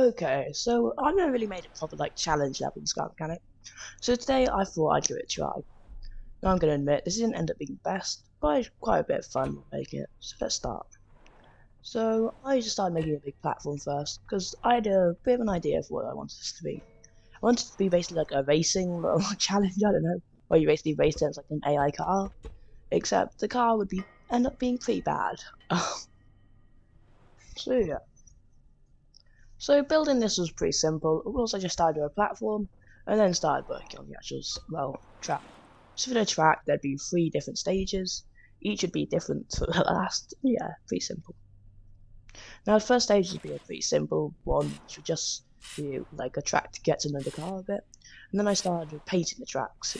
Okay, so I've never really made a proper challenge level in Sky Mechanic. So today I thought I'd give it a try. Now I'm gonna admit this didn't end up being the best, but I had quite a bit of fun making it. So let's start. So I just started making a big platform first, because I had a bit of an idea of what I wanted this to be. I wanted it to be basically like a racing little challenge, I don't know, where you basically race against like an AI car, except the car would be end up being pretty bad. So yeah. So building this was pretty simple. Also, I just started with a platform and then started working on the actual, track. So for the track, there'd be 3 different stages. Each would be different to the last. Yeah, pretty simple. Now the first stage would be a pretty simple one, which would just be like a track to get to know the car a bit. And then I started with painting the tracks,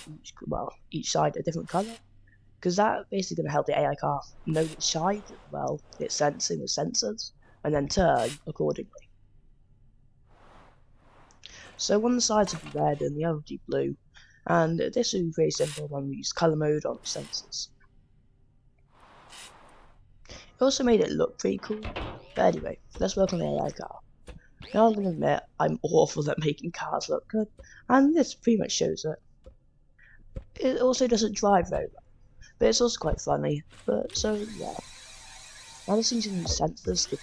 each side a different colour, because that basically going to help the AI car know which side, it's sensing with sensors, and then turn accordingly. So one of the sides would be red and the other would be blue, and this would be very simple when we use colour mode on the sensors. It also made it look pretty cool, but anyway, let's work on the AI car. Now I'm going to admit I'm awful at making cars look good, and this pretty much shows it. It also doesn't drive very well, but it's also quite funny, but so yeah. Now this is using sensors to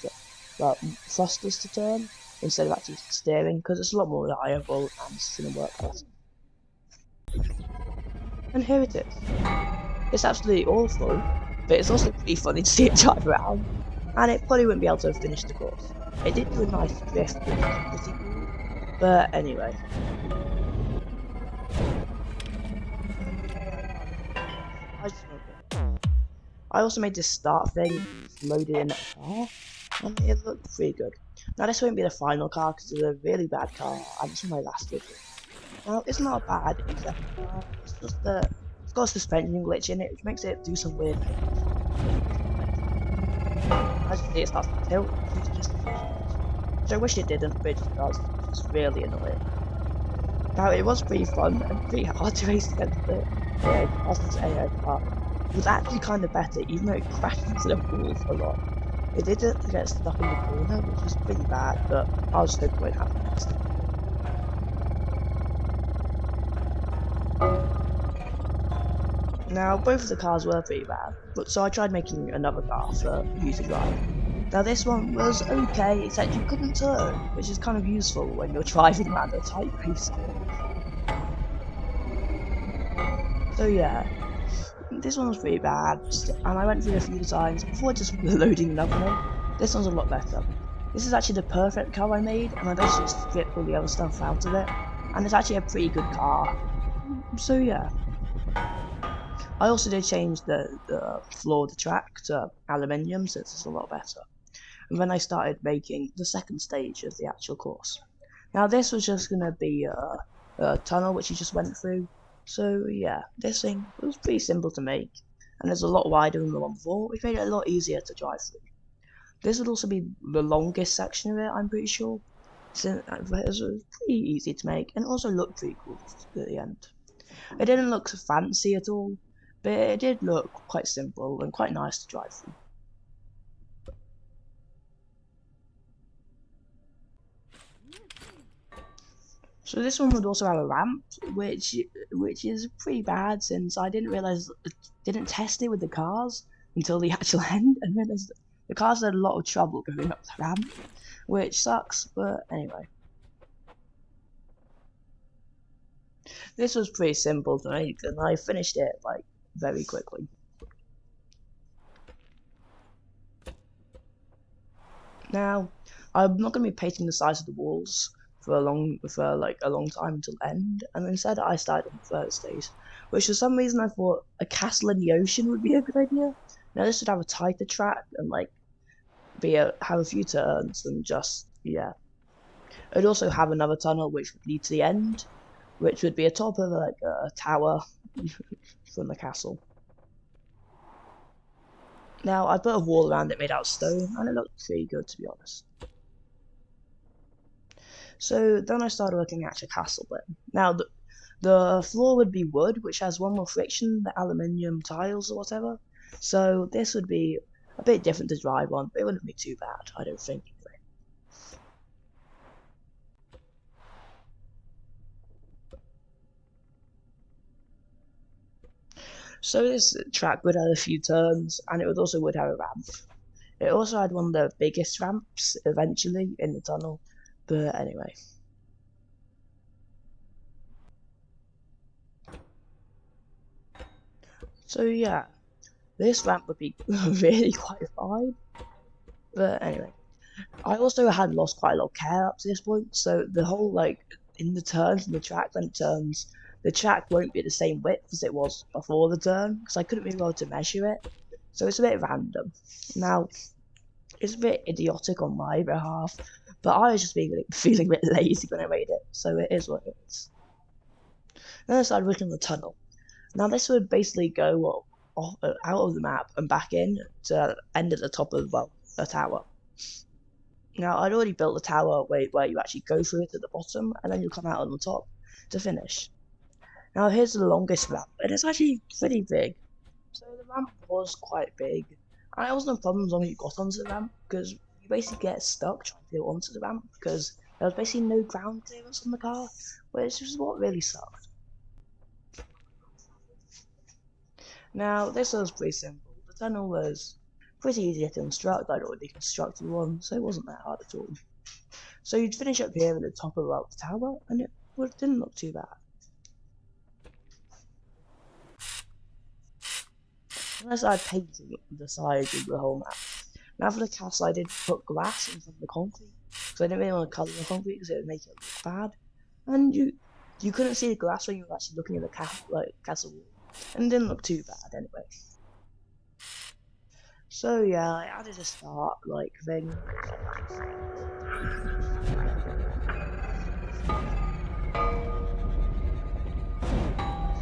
thrusters to turn, instead of actually steering, because it's a lot more reliable and it's going to work better. And here it is. It's absolutely awful, but it's also pretty funny to see it drive around, and it probably wouldn't be able to finish the course. It did do a nice drift, which was pretty cool, but anyway. I just want to I also made this start thing loaded in a car, and it looked pretty good. Now this won't be the final car because it's a really bad car, and it's my last video. Now it's not a bad example car, it's just that it's got a suspension glitch in it, which makes it do some weird things. As you see, it starts to tilt due to just which I wish it didn't, but it just does, which is really annoying. Now it was pretty fun and pretty hard to race against it, as this AI car. It was actually kind of better, even though it crashed into the walls a lot. It did get stuck in the corner, which was pretty bad, but I was hoping it won't happen next time. Now, both of the cars were pretty bad, but so I tried making another car for you to drive. Now this one was okay, except you couldn't turn, which is kind of useful when you're driving around a tight race course. So yeah, this one was pretty bad, and I went through it a few designs before just loading another one. This one's a lot better. This is actually the perfect car I made, and I basically stripped all the other stuff out of it, and it's actually a pretty good car. So yeah. I also did change the floor of the track to aluminium, so it's a lot better. And then I started making the second stage of the actual course. Now this was just going to be a tunnel which you just went through. So yeah, this thing was pretty simple to make, and it's a lot wider than the one before, which made it a lot easier to drive through. This would also be the longest section of it, I'm pretty sure. So it was pretty easy to make, and also looked pretty cool at the end. It didn't look fancy at all, but it did look quite simple and quite nice to drive through. So this one would also have a ramp, which is pretty bad since I didn't test it with the cars until the actual end, and realized the cars had a lot of trouble going up the ramp, which sucks. But anyway, this was pretty simple to make, and I finished it very quickly. Now, I'm not going to be painting the sides of the walls for a long time until end, and instead I started on the third stage, which for some reason I thought a castle in the ocean would be a good idea. Now this would have a tighter track and have a few turns and just yeah. It'd also have another tunnel which would lead to the end, which would be atop of a tower from the castle. Now I put a wall around it made out of stone, and it looked pretty good to be honest. So then I started looking at a castle bit. Now the floor would be wood, which has one more friction than aluminium tiles or whatever. So this would be a bit different to drive on, but it wouldn't be too bad, I don't think. So this track would have a few turns, and it would have a ramp. It also had one of the biggest ramps eventually in the tunnel, but anyway. So yeah, this ramp would be really quite fine, but anyway. I also had lost quite a lot of care up to this point, so the whole in the turns in the track when it turns, the track won't be the same width as it was before the turn because I couldn't be able to measure it, so it's a bit random. Now it's a bit idiotic on my behalf, but I was just feeling a bit lazy when I made it, so it is what it is. Then I started working on the tunnel. Now this would basically go out of the map and back in to end at the top of a tower. Now, I'd already built the tower where you actually go through it at the bottom, and then you come out on the top to finish. Now, here's the longest ramp, and it's actually pretty big. So the ramp was quite big, and it wasn't a problem as long as you got onto the ramp, because you basically get stuck trying to go onto the ramp, because there was basically no ground clearance on the car, which is what really sucked. Now, this was pretty simple. The tunnel was pretty easy to construct. I'd already constructed one, so it wasn't that hard at all. So you'd finish up here at the top of the tower, and it didn't look too bad. Unless I painted the sides of the whole map. Now for the castle, I did put glass in front of the concrete, because I didn't really want to colour the concrete because it would make it look bad. And you couldn't see the glass when you were actually looking at the castle wall, and it didn't look too bad anyway. So yeah, I added a start thing.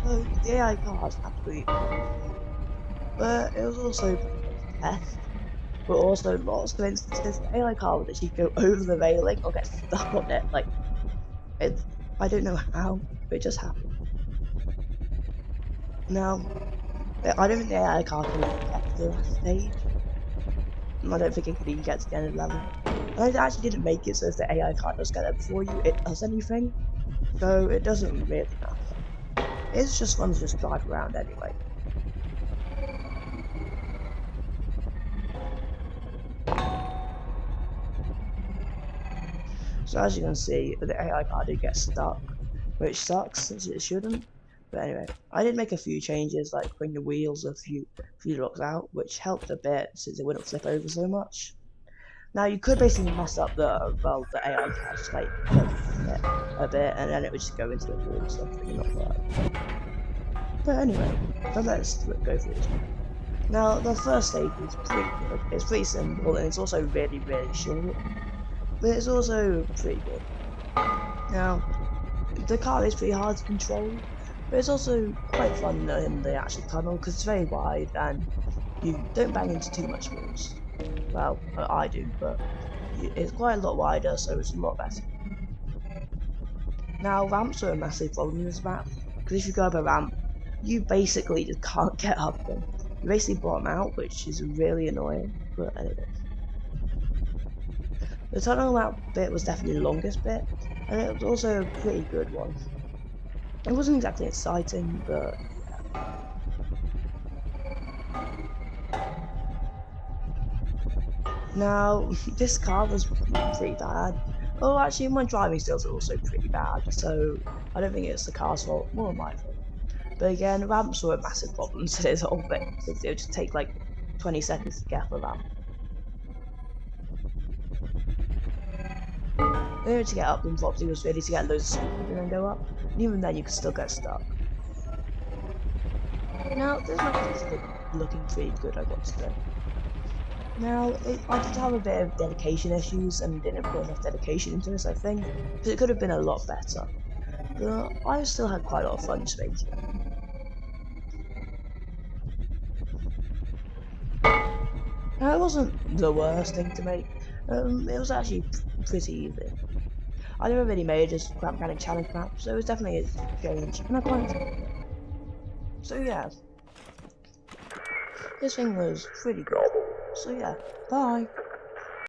So the AI car was absolutely but it was also test. But also lots of instances the AI car would actually go over the railing or get stuck on it. I don't know how, but it just happened. Now, I don't think the AI car can even get to the last stage. I don't think it could even get to the end of the level. And I actually didn't make it so if the AI car does get there before you, it does anything. So it doesn't really matter. It's just fun to just drive around anyway. So as you can see, the AI car did get stuck, which sucks since it shouldn't. But anyway, I did make a few changes, like bring the wheels a few blocks out, which helped a bit since it wouldn't flip over so much. Now you could basically mess up the AI car just a bit, and then it would just go into the wall or something and not work. But anyway, so let's go through this. Now the first stage is pretty good. It's pretty simple and it's also really short, but it's also pretty good. Now the car is pretty hard to control, but it's also quite fun in the actual tunnel because it's very wide and you don't bang into too much walls. Well, I do, but it's quite a lot wider, so it's a lot better. Now, ramps are a massive problem in this map, because if you go up a ramp, you basically just can't get up them. You basically bottom out, which is really annoying, but anyway. The tunnel map bit was definitely the longest bit, and it was also a pretty good one. It wasn't exactly exciting, but yeah. Now, this car was pretty bad. Oh, actually, my driving skills are also pretty bad, so I don't think it's the car's fault, more my fault. But again, ramps were a massive problem to this whole thing, because it would just take 20 seconds to get up a ramp. The only way to get up them properly was really to get loads of speed and then go up, and even then you could still get stuck. Now, this map is looking pretty good, I've got to say. Now, I did have a bit of dedication issues and didn't put enough dedication into this, I think, because it could have been a lot better. But I still had quite a lot of fun just making it. Now, it wasn't the worst thing to make. It was actually pretty easy. I never really made a Scrap Mechanic challenge map, so it was definitely a change, and I quite enjoyed it. So yeah, this thing was pretty good. So yeah, bye.